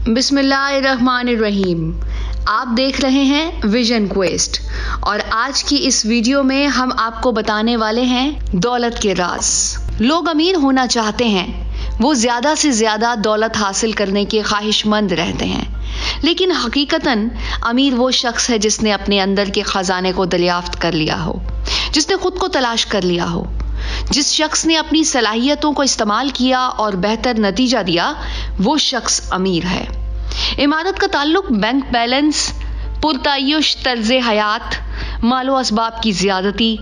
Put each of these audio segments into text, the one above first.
بسم اللہ الرحمن الرحیم. آپ دیکھ رہے ہیں ویژن کویسٹ اور آج کی اس ویڈیو میں ہم آپ کو بتانے والے ہیں دولت کے راز. لوگ امیر ہونا چاہتے ہیں، وہ زیادہ سے زیادہ دولت حاصل کرنے کے خواہش مند رہتے ہیں، لیکن حقیقتاً امیر وہ شخص ہے جس نے اپنے اندر کے خزانے کو دریافت کر لیا ہو، جس نے خود کو تلاش کر لیا ہو. جس شخص نے اپنی صلاحیتوں کو استعمال کیا اور بہتر نتیجہ دیا، وہ شخص امیر ہے. عمارت کا تعلق بینک بیلنس، پرتعیش طرز حیات، مال و اسباب کی زیادتی،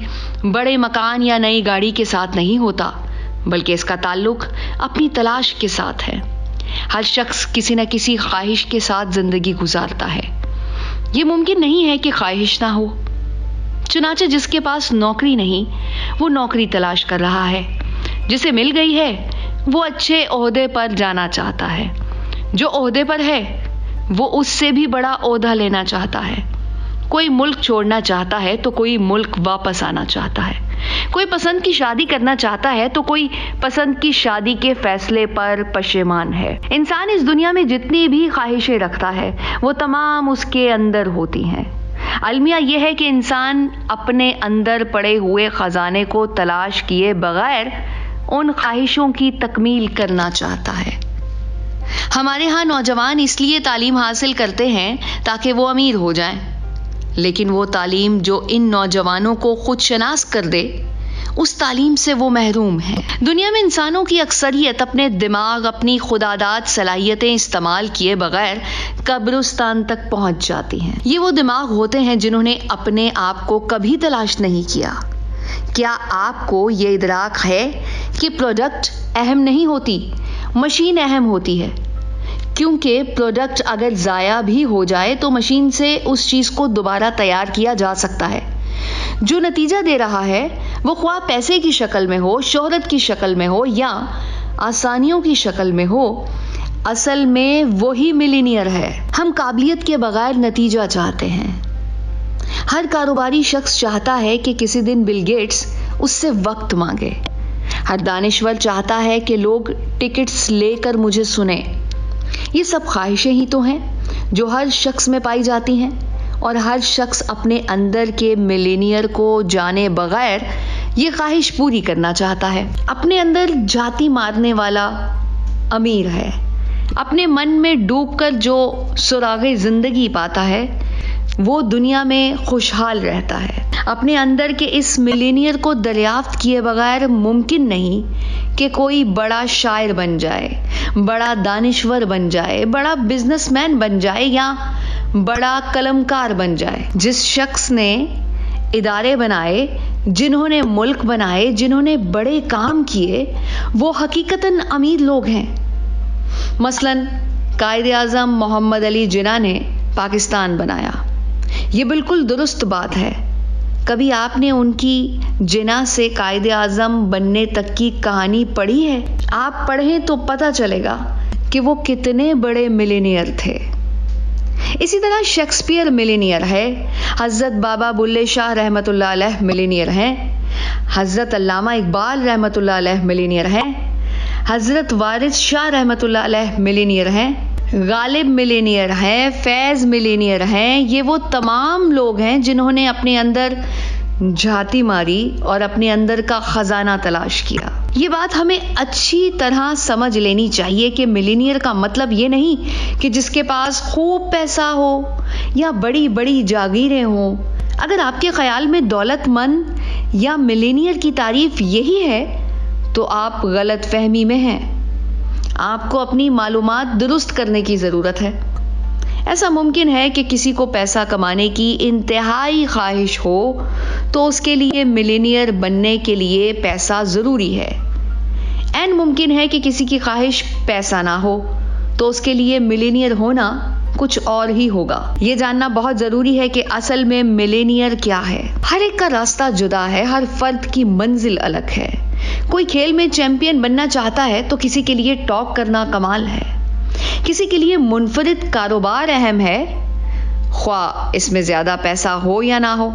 بڑے مکان یا نئی گاڑی کے ساتھ نہیں ہوتا، بلکہ اس کا تعلق اپنی تلاش کے ساتھ ہے. ہر شخص کسی نہ کسی خواہش کے ساتھ زندگی گزارتا ہے. یہ ممکن نہیں ہے کہ خواہش نہ ہو. چنانچہ جس کے پاس نوکری نہیں، وہ نوکری تلاش کر رہا ہے. جسے مل گئی ہے، وہ اچھے عہدے پر جانا چاہتا ہے. جو عہدے پر ہے، وہ اس سے بھی بڑا عہدہ لینا چاہتا ہے. کوئی ملک چھوڑنا چاہتا ہے تو کوئی ملک واپس آنا چاہتا ہے. کوئی پسند کی شادی کرنا چاہتا ہے تو کوئی پسند کی شادی کے فیصلے پر پشیمان ہے. انسان اس دنیا میں جتنی بھی خواہشیں رکھتا ہے، وہ تمام اس کے اندر ہوتی ہیں. المیہ یہ ہے کہ انسان اپنے اندر پڑے ہوئے خزانے کو تلاش کیے بغیر ان خواہشوں کی تکمیل کرنا چاہتا ہے. ہمارے ہاں نوجوان اس لیے تعلیم حاصل کرتے ہیں تاکہ وہ امیر ہو جائیں، لیکن وہ تعلیم جو ان نوجوانوں کو خود شناس کر دے، اس تعلیم سے وہ محروم ہیں. دنیا میں انسانوں کی اکثریت اپنے دماغ، اپنی خودآداد صلاحیتیں استعمال کیے بغیر قبرستان تک پہنچ جاتی ہیں. یہ وہ دماغ ہوتے ہیں جنہوں نے اپنے آپ کو کبھی تلاش نہیں کیا. کیا آپ کو یہ ادراک ہے کہ پروڈکٹ اہم نہیں ہوتی، مشین اہم ہوتی ہے؟ کیونکہ پروڈکٹ اگر ضائع بھی ہو جائے تو مشین سے اس چیز کو دوبارہ تیار کیا جا سکتا ہے. جو نتیجہ دے رہا ہے، وہ خواہ پیسے کی شکل میں ہو، شہرت کی شکل میں ہو یا آسانیوں کی شکل میں ہو، اصل میں وہی ملینئر ہے. ہم قابلیت کے بغیر نتیجہ چاہتے ہیں. ہر کاروباری شخص چاہتا ہے کہ کسی دن بل گیٹس اس سے وقت مانگے. ہر دانشور چاہتا ہے کہ لوگ ٹکٹس لے کر مجھے سنیں. یہ سب خواہشیں ہی تو ہیں جو ہر شخص میں پائی جاتی ہیں، اور ہر شخص اپنے اندر کے ملینئر کو جانے بغیر یہ خواہش پوری کرنا چاہتا ہے. اپنے اندر جھاتی مارنے والا امیر ہے. اپنے من میں ڈوب کر جو سراغ زندگی پاتا ہے، وہ دنیا میں خوشحال رہتا ہے. اپنے اندر کے اس ملینئر کو دریافت کیے بغیر ممکن نہیں کہ کوئی بڑا شاعر بن جائے، بڑا دانشور بن جائے، بڑا بزنس مین بن جائے یا بڑا قلمکار بن جائے. جس شخص نے ادارے بنائے، جنہوں نے ملک بنائے، جنہوں نے بڑے کام کیے، وہ حقیقتاً امیر لوگ ہیں. مثلاً قائد اعظم محمد علی جناح نے پاکستان بنایا. یہ بالکل درست بات ہے. کبھی آپ نے ان کی جناح سے قائد اعظم بننے تک کی کہانی پڑھی ہے؟ آپ پڑھیں تو پتہ چلے گا کہ وہ کتنے بڑے ملینئر تھے. اسی طرح شیکسپیئر ملینئر ہے، حضرت بابا بلے شاہ رحمۃ اللہ علیہ ملینئر ہیں، حضرت علامہ اقبال رحمۃ اللہ علیہ ملینئر ہیں، حضرت وارث شاہ رحمۃ اللہ علیہ ملینئر ہیں، غالب ملینئر ہیں، فیض ملینئر ہیں. یہ وہ تمام لوگ ہیں جنہوں نے اپنے اندر جھاتی ماری اور اپنے اندر کا خزانہ تلاش کیا. یہ بات ہمیں اچھی طرح سمجھ لینی چاہیے کہ ملینئر کا مطلب یہ نہیں کہ جس کے پاس خوب پیسہ ہو یا بڑی بڑی جاگیریں ہوں. اگر آپ کے خیال میں دولت مند یا ملینئر کی تعریف یہی ہے تو آپ غلط فہمی میں ہیں. آپ کو اپنی معلومات درست کرنے کی ضرورت ہے. ایسا ممکن ہے کہ کسی کو پیسہ کمانے کی انتہائی خواہش ہو تو اس کے لیے ملینئر بننے کے لیے پیسہ ضروری ہے. عین ممکن ہے کہ کسی کی خواہش پیسہ نہ ہو تو اس کے لیے ملینئر ہونا کچھ اور ہی ہوگا. یہ جاننا بہت ضروری ہے کہ اصل میں ملینئر کیا ہے. ہر ایک کا راستہ جدا ہے، ہر فرد کی منزل الگ ہے. کوئی کھیل میں چیمپئن بننا چاہتا ہے تو کسی کے لیے ٹاپ کرنا کمال ہے. کسی کے لیے منفرد کاروبار اہم ہے، خواہ اس میں زیادہ پیسہ ہو یا نہ ہو.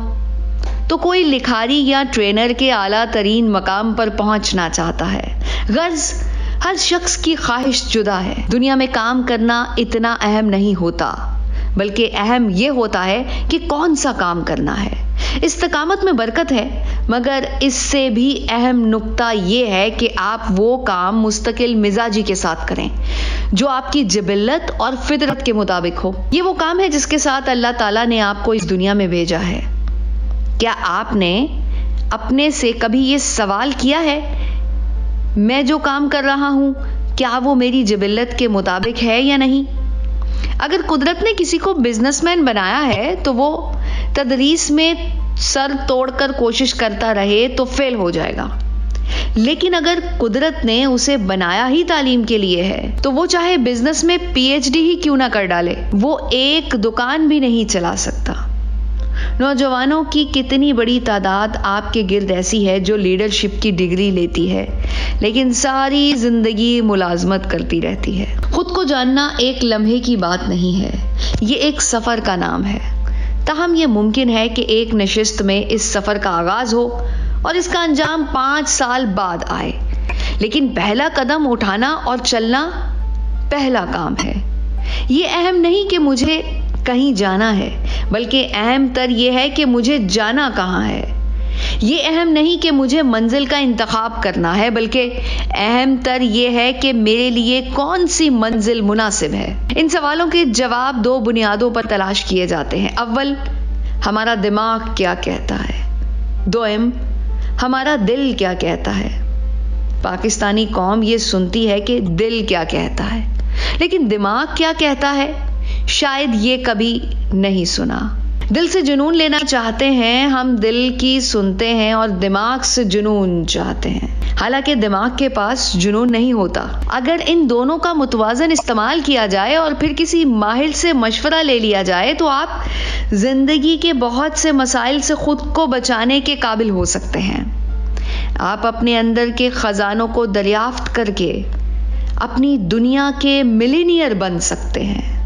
تو کوئی لکھاری یا ٹرینر کے اعلیٰ ترین مقام پر پہنچنا چاہتا ہے. غرض ہر شخص کی خواہش جدا ہے. دنیا میں کام کرنا اتنا اہم نہیں ہوتا، بلکہ اہم یہ ہوتا ہے کہ کون سا کام کرنا ہے. استقامت میں برکت ہے، مگر اس سے بھی اہم نقطہ یہ ہے کہ آپ وہ کام مستقل مزاجی کے ساتھ کریں جو آپ کی جبلت اور فطرت کے مطابق ہو. یہ وہ کام ہے جس کے ساتھ اللہ تعالیٰ نے آپ کو اس دنیا میں بھیجا ہے. کیا آپ نے اپنے سے کبھی یہ سوال کیا ہے، میں جو کام کر رہا ہوں کیا وہ میری جبلت کے مطابق ہے یا نہیں؟ اگر قدرت نے کسی کو بزنس مین بنایا ہے تو وہ تدریس میں سر توڑ کر کوشش کرتا رہے تو فیل ہو جائے گا. لیکن اگر قدرت نے اسے بنایا ہی تعلیم کے لیے ہے تو وہ چاہے بزنس میں PhD ہی کیوں نہ کر ڈالے، وہ ایک دکان بھی نہیں چلا سکتا. نوجوانوں کی کتنی بڑی تعداد آپ کے گرد ایسی ہے جو لیڈرشپ کی ڈگری لیتی ہے لیکن ساری زندگی ملازمت کرتی رہتی ہے. خود کو جاننا ایک لمحے کی بات نہیں ہے، یہ ایک سفر کا نام ہے. تاہم یہ ممکن ہے کہ ایک نشست میں اس سفر کا آغاز ہو اور اس کا انجام 5 سال بعد آئے. لیکن پہلا قدم اٹھانا اور چلنا پہلا کام ہے. یہ اہم نہیں کہ مجھے کہیں جانا ہے، بلکہ اہم تر یہ ہے کہ مجھے جانا کہاں ہے. یہ اہم نہیں کہ مجھے منزل کا انتخاب کرنا ہے، بلکہ اہم تر یہ ہے کہ میرے لیے کون سی منزل مناسب ہے. ان سوالوں کے جواب 2 بنیادوں پر تلاش کیے جاتے ہیں. اول، ہمارا دماغ کیا کہتا ہے. دوم، ہمارا دل کیا کہتا ہے. پاکستانی قوم یہ سنتی ہے کہ دل کیا کہتا ہے، لیکن دماغ کیا کہتا ہے شاید یہ کبھی نہیں سنا. دل سے جنون لینا چاہتے ہیں ہم، دل کی سنتے ہیں اور دماغ سے جنون چاہتے ہیں، حالانکہ دماغ کے پاس جنون نہیں ہوتا. اگر ان دونوں کا متوازن استعمال کیا جائے اور پھر کسی ماہر سے مشورہ لے لیا جائے تو آپ زندگی کے بہت سے مسائل سے خود کو بچانے کے قابل ہو سکتے ہیں. آپ اپنے اندر کے خزانوں کو دریافت کر کے اپنی دنیا کے ملینئر بن سکتے ہیں.